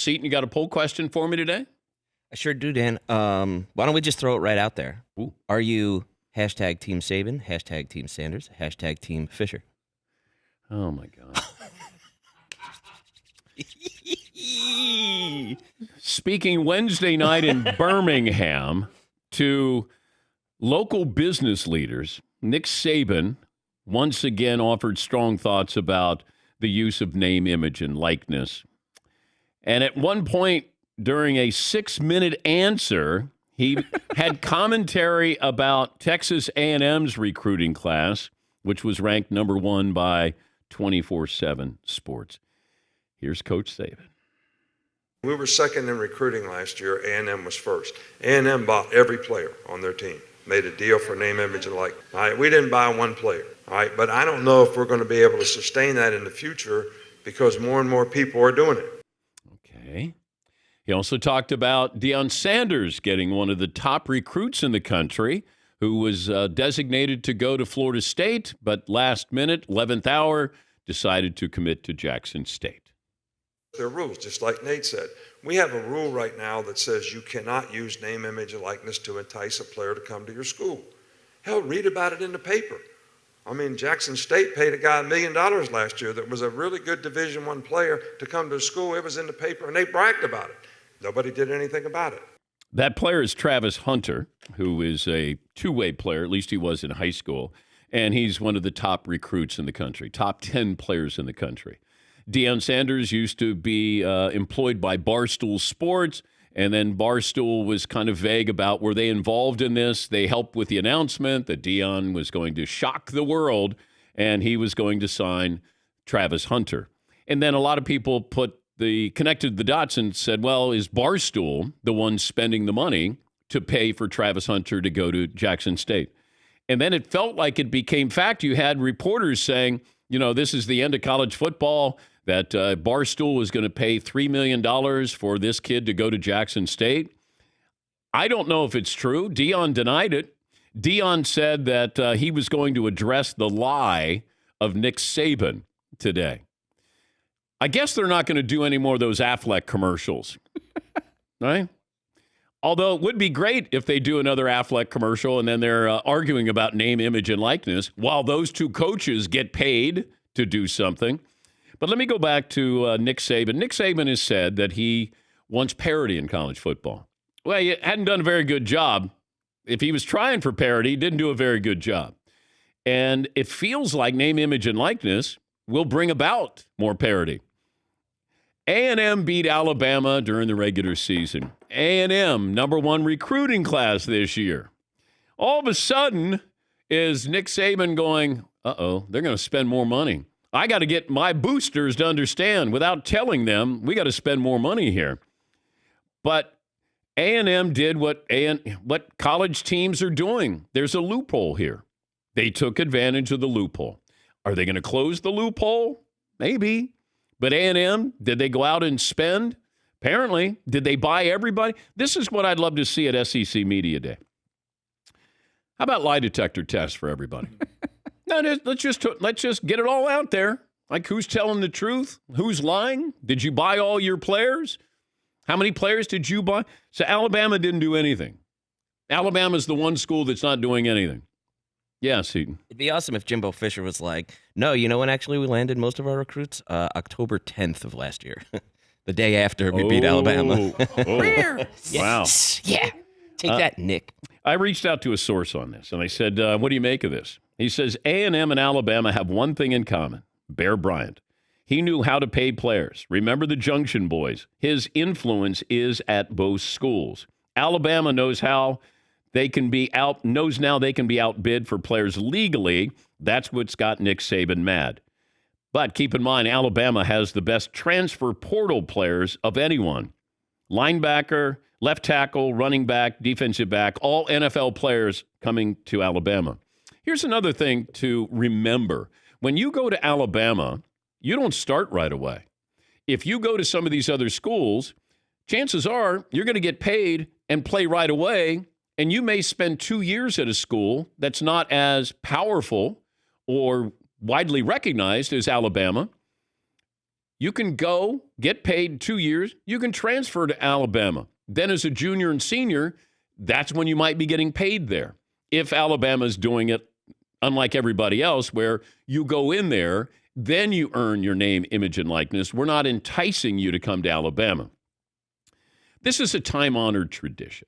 Seton, you got a poll question for me today? I sure do, Dan. Why don't we just throw it right out there? Ooh. Are you hashtag Team Saban, hashtag Team Sanders, hashtag Team Fisher? Oh, my God. Speaking Wednesday night in Birmingham to local business leaders, Nick Saban once again offered strong thoughts about the use of name, image, and likeness. And at one point during a 6-minute answer, he had commentary about Texas A&M's recruiting class, which was ranked number 1 by 24/7 Sports. Here's Coach Saban. We were second in recruiting last year. A&M was first. A&M bought every player on their team, made a deal for name, image, and like. All right, we didn't buy one player. All right, but I don't know if we're going to be able to sustain that in the future because more and more people are doing it. Okay. He also talked about Deion Sanders getting one of the top recruits in the country, who was designated to go to Florida State, but last minute, 11th hour, decided to commit to Jackson State. There are rules, just like Nate said. We have a rule right now that says you cannot use name, image, and likeness to entice a player to come to your school. Hell, read about it in the paper. I mean, Jackson State paid a guy $1 million last year that was a really good Division I player to come to school. It was in the paper, and they bragged about it. Nobody did anything about it. That player is Travis Hunter, who is a two-way player, at least he was in high school, and he's one of the top recruits in the country, top 10 players in the country. Deion Sanders used to be employed by Barstool Sports, and then Barstool was kind of vague about were they involved in this. They helped with the announcement that Deion was going to shock the world, and he was going to sign Travis Hunter. And then a lot of people connected the dots and said, well, is Barstool the one spending the money to pay for Travis Hunter to go to Jackson State? And then it felt like it became fact. You had reporters saying, this is the end of college football, that Barstool was going to pay $3 million for this kid to go to Jackson State. I don't know if it's true. Deion denied it. Deion said that he was going to address the lie of Nick Saban today. I guess they're not going to do any more of those Affleck commercials, right? Although it would be great if they do another Affleck commercial and then they're arguing about name, image, and likeness while those two coaches get paid to do something. But let me go back to Nick Saban. Nick Saban has said that he wants parity in college football. Well, he hadn't done a very good job. If he was trying for parity, he didn't do a very good job. And it feels like name, image, and likeness will bring about more parity. A&M beat Alabama during the regular season. A&M, number 1 recruiting class this year. All of a sudden, is Nick Saban going, they're going to spend more money. I got to get my boosters to understand without telling them we got to spend more money here. But A&M did what college teams are doing. There's a loophole here. They took advantage of the loophole. Are they going to close the loophole? Maybe. But A&M, did they go out and spend? Apparently. Did they buy everybody? This is what I'd love to see at SEC Media Day. How about lie detector tests for everybody? No, let's just get it all out there. Like, who's telling the truth? Who's lying? Did you buy all your players? How many players did you buy? So Alabama didn't do anything. Alabama's the one school that's not doing anything. Yeah, Seton. It'd be awesome if Jimbo Fisher was like, no, you know when actually we landed most of our recruits? October 10th of last year. The day after we beat Alabama. Yes. Wow. Yeah. Take that, Nick. I reached out to a source on this, and I said, what do you make of this? He says, A&M and Alabama have one thing in common, Bear Bryant. He knew how to pay players. Remember the Junction Boys. His influence is at both schools. Alabama knows now they can be outbid for players legally. That's what's got Nick Saban mad. But keep in mind, Alabama has the best transfer portal players of anyone. Linebacker, left tackle, running back, defensive back, all NFL players coming to Alabama. Here's another thing to remember. When you go to Alabama, you don't start right away. If you go to some of these other schools, chances are you're going to get paid and play right away, and you may spend 2 years at a school that's not as powerful or widely recognized as Alabama. You can go, get paid 2 years. You can transfer to Alabama. Then as a junior and senior, that's when you might be getting paid there. If Alabama's doing it, unlike everybody else, where you go in there, then you earn your name, image, and likeness. We're not enticing you to come to Alabama. This is a time-honored tradition.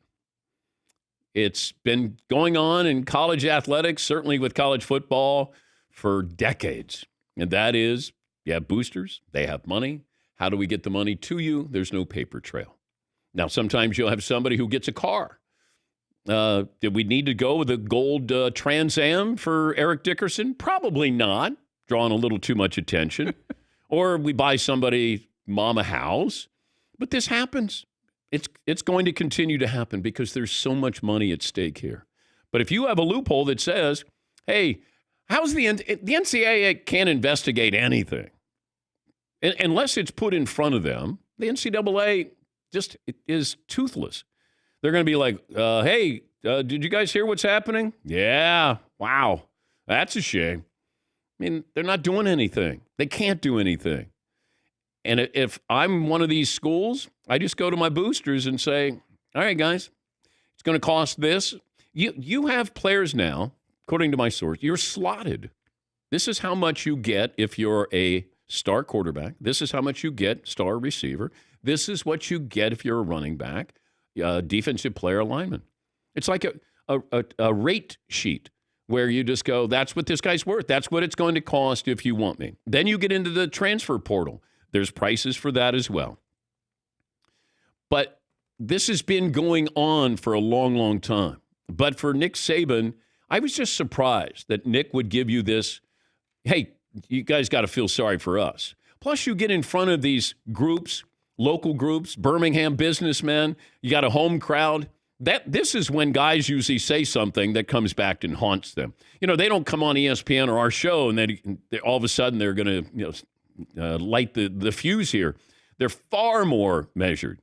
It's been going on in college athletics, certainly with college football, for decades. And that is, you have boosters, they have money. How do we get the money to you? There's no paper trail. Now, sometimes you'll have somebody who gets a car. Did we need to go with a gold Trans Am for Eric Dickerson? Probably not, drawing a little too much attention. Or we buy somebody mom a house. But this happens. It's going to continue to happen because there's so much money at stake here. But if you have a loophole that says, hey, how's the NCAA can't investigate anything unless it's put in front of them, the NCAA just is toothless. They're going to be like, hey, did you guys hear what's happening? Yeah, wow, that's a shame. I mean, they're not doing anything. They can't do anything. And if I'm one of these schools, I just go to my boosters and say, all right, guys, it's going to cost this. You have players now, according to my source, you're slotted. This is how much you get if you're a star quarterback. This is how much you get star receiver. This is what you get if you're a running back, defensive player lineman. It's like a rate sheet where you just go, that's what this guy's worth. That's what it's going to cost if you want me. Then you get into the transfer portal. There's prices for that as well. But this has been going on for a long, long time. But for Nick Saban, I was just surprised that Nick would give you this, hey, you guys got to feel sorry for us. Plus, you get in front of these groups, local groups, Birmingham businessmen, you got a home crowd. This is when guys usually say something that comes back and haunts them. You know, they don't come on ESPN or our show and then all of a sudden they're going to, light the fuse here. They're far more measured.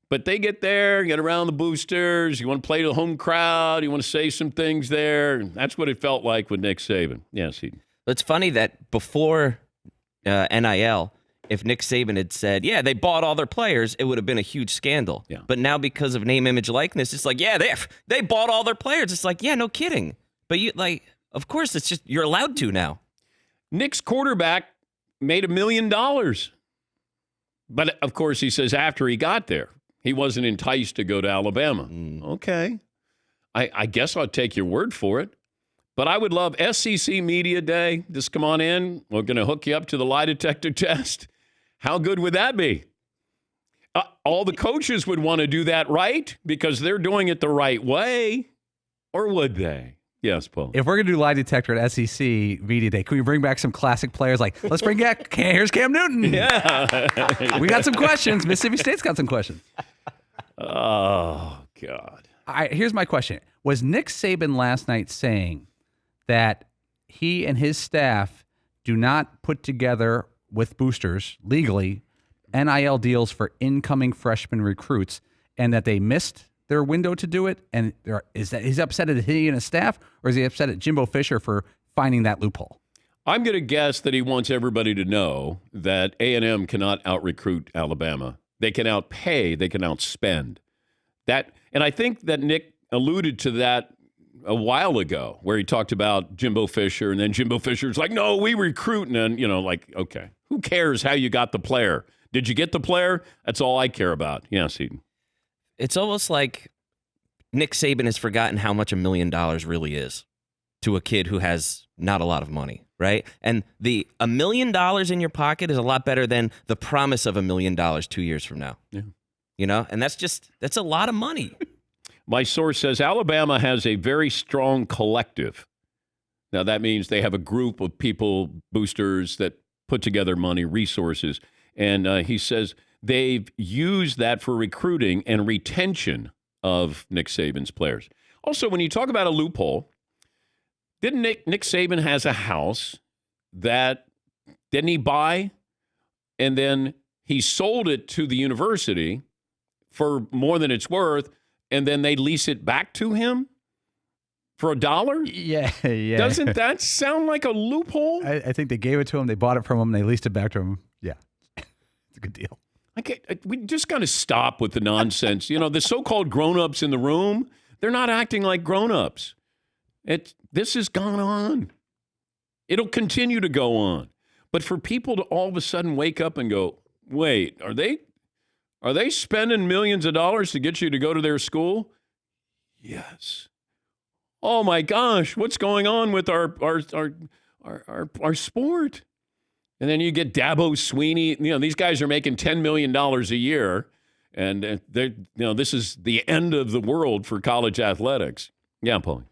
But they get there, get around the boosters. You want to play to the home crowd. You want to say some things there. That's what it felt like with Nick Saban. Yes, It's funny that before NIL, if Nick Saban had said, yeah, they bought all their players, it would have been a huge scandal. Yeah. But now because of name, image, likeness, it's like, yeah, they bought all their players. It's like, yeah, no kidding. But of course, it's just, you're allowed to now. Nick's quarterback made $1 million. But, of course, he says after he got there, he wasn't enticed to go to Alabama. Okay. I guess I'll take your word for it. But I would love SEC Media Day. Just come on in. We're going to hook you up to the lie detector test. How good would that be? All the coaches would want to do that, right? Because they're doing it the right way. Or would they? Yes, Paul. If we're going to do lie detector at SEC Media Day, can we bring back some classic players? Like, let's bring back, here's Cam Newton. Yeah. We got some questions. Mississippi State's got some questions. Oh, God. Here's my question. Was Nick Saban last night saying that he and his staff do not put together with boosters legally NIL deals for incoming freshman recruits and that they missed their window to do it? And he's upset at he and his staff, or is he upset at Jimbo Fisher for finding that loophole? I'm going to guess that he wants everybody to know that A&M cannot out-recruit Alabama. They can outpay, they can outspend. And I think that Nick alluded to that a while ago where he talked about Jimbo Fisher, and then Jimbo Fisher's like, no, we recruit. And then, okay, who cares how you got the player? Did you get the player? That's all I care about. Yes, Eden. It's almost like Nick Saban has forgotten how much $1 million really is to a kid who has not a lot of money, right? And the $1 million in your pocket is a lot better than the promise of $1 million 2 years from now. Yeah. And that's a lot of money. My source says Alabama has a very strong collective. Now, that means they have a group of people, boosters, that put together money, resources. And he says they've used that for recruiting and retention of Nick Saban's players. Also, when you talk about a loophole, didn't Nick Saban has a house that didn't he buy? And then he sold it to the university for more than it's worth, and then they lease it back to him for $1? Yeah. Doesn't that sound like a loophole? I think they gave it to him, they bought it from him, they leased it back to him. Yeah. a good deal. We just got to stop with the nonsense. The so-called grown-ups in the room, they're not acting like grown-ups. This has gone on. It'll continue to go on. But for people to all of a sudden wake up and go, wait, are they spending millions of dollars to get you to go to their school? Yes. Oh my gosh, what's going on with our sport? And then you get Dabo Sweeney. These guys are making $10 million a year, and this is the end of the world for college athletics. Yeah, Paul.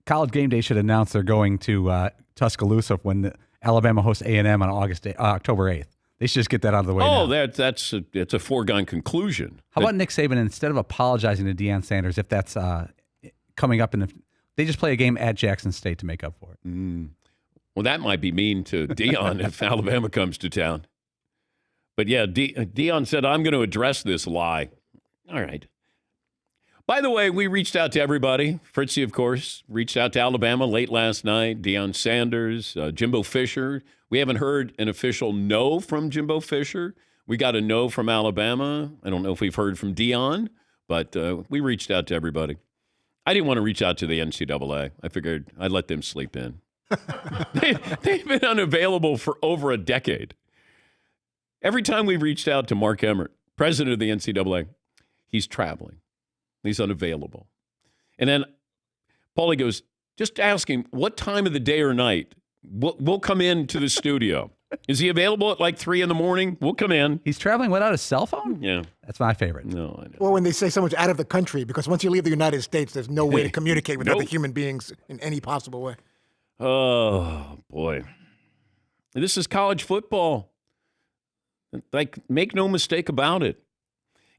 College Game Day should announce they're going to Tuscaloosa when Alabama hosts A&M on October 8th. They should just get that out of the way now. That's a foregone conclusion. How about Nick Saban, instead of apologizing to Deion Sanders, if that's coming up they just play a game at Jackson State to make up for it? Well, that might be mean to Deion if Alabama comes to town. But yeah, Deion said, I'm going to address this lie. All right. By the way, we reached out to everybody. Fritzy, of course, reached out to Alabama late last night. Deion Sanders, Jimbo Fisher. We haven't heard an official no from Jimbo Fisher. We got a no from Alabama. I don't know if we've heard from Deion, but we reached out to everybody. I didn't want to reach out to the NCAA. I figured I'd let them sleep in. They've been unavailable for over a decade. Every time we reached out to Mark Emmert, president of the NCAA, he's traveling. He's unavailable. And then Paulie goes, just ask him what time of the day or night we'll come into the studio. Is he available at like 3 a.m? We'll come in. He's traveling without a cell phone? Yeah. That's my favorite. No, I know. Or when they say someone's out of the country, because once you leave the United States, there's no way to communicate with other human beings in any possible way. Oh, boy. This is college football. Like, make no mistake about it.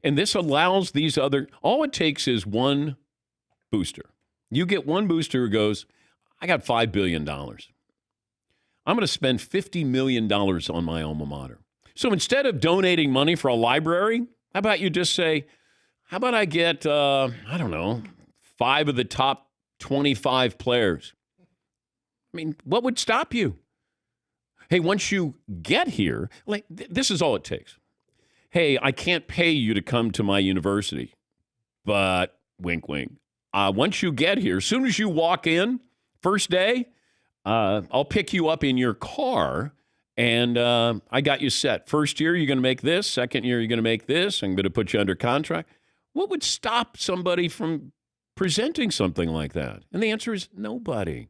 And this allows these all it takes is one booster. You get one booster who goes, I got $5 billion. I'm going to spend $50 million on my alma mater. So instead of donating money for a library, how about you just say, how about I get, 5 of the top 25 players? I mean, what would stop you? Hey, once you get here, this is all it takes. Hey, I can't pay you to come to my university, but wink, wink. Once you get here, as soon as you walk in, first day, I'll pick you up in your car, and I got you set. First year, you're going to make this. Second year, you're going to make this. I'm going to put you under contract. What would stop somebody from presenting something like that? And the answer is nobody.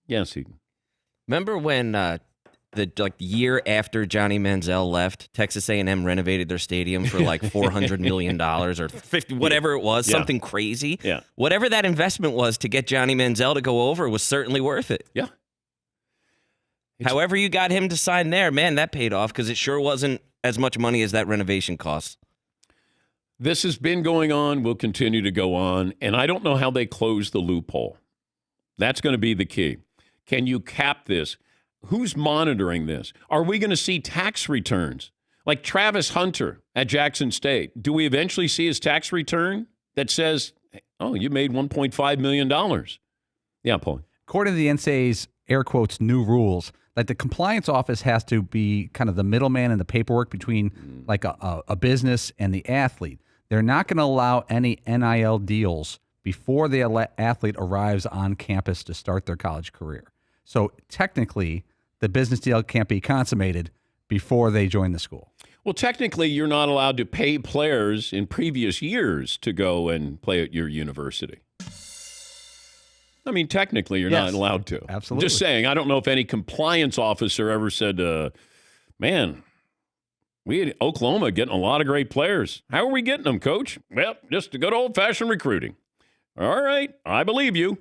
Yes, Eden. Remember when the year after Johnny Manziel left, Texas A&M renovated their stadium for like $400 million or 50, whatever it was, something crazy. Yeah. Whatever that investment was to get Johnny Manziel to go over was certainly worth it. Yeah. However you got him to sign there, man, that paid off because it sure wasn't as much money as that renovation costs. This has been going on, will continue to go on, and I don't know how they close the loophole. That's going to be the key. Can you cap this? Who's monitoring this? Are we going to see tax returns? Like Travis Hunter at Jackson State. Do we eventually see his tax return that says, oh, you made $1.5 million? Yeah, Paul. According to the NCAA's air quotes new rules, like the compliance office has to be kind of the middleman in the paperwork between like a business and the athlete. They're not going to allow any NIL deals before the athlete arrives on campus to start their college career. So technically, the business deal can't be consummated before they join the school. Well, technically, you're not allowed to pay players in previous years to go and play at your university. I mean, technically, you're not allowed to. Absolutely. Just saying, I don't know if any compliance officer ever said, man, we had Oklahoma getting a lot of great players. How are we getting them, Coach? Well, just a good old-fashioned recruiting. All right, I believe you.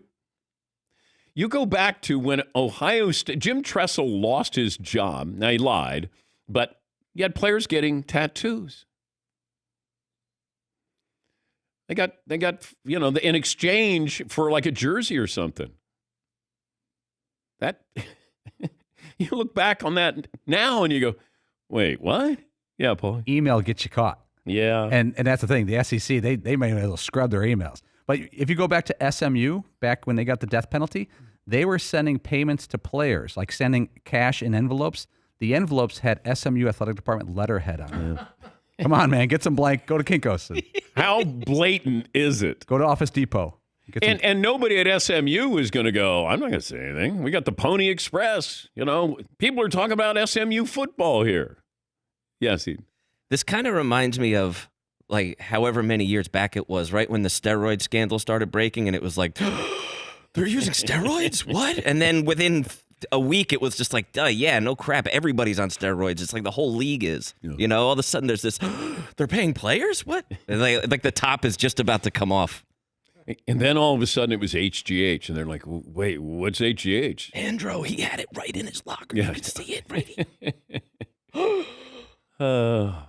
You go back to when Ohio State, Jim Tressel lost his job. Now, he lied, but you had players getting tattoos. They got, in exchange for like a jersey or something. That, you look back on that now and you go, wait, what? Yeah, Paul. Email gets you caught. Yeah. And that's the thing. The SEC, they may as well scrub their emails. But if you go back to SMU, back when they got the death penalty, they were sending payments to players, like sending cash in envelopes. The envelopes had SMU athletic department letterhead on it. Come on, man, get some blank. Go to Kinko's. How blatant is it? Go to Office Depot. Get some- And nobody at SMU is going to go, I'm not going to say anything. We got the Pony Express. You know, people are talking about SMU football here. Yes, This kind of reminds me of like however many years back it was, right when the steroid scandal started breaking, and it was like, they're using steroids? What? And then within a week, it was just like, duh, yeah, no crap. Everybody's on steroids. It's like the whole league is. Yeah. You know, all of a sudden there's this, they're paying players? What? And like the top is just about to come off. And then all of a sudden it was HGH. And they're like, wait, what's HGH? Andrew, he had it right in his locker. Yeah. You could see it right here.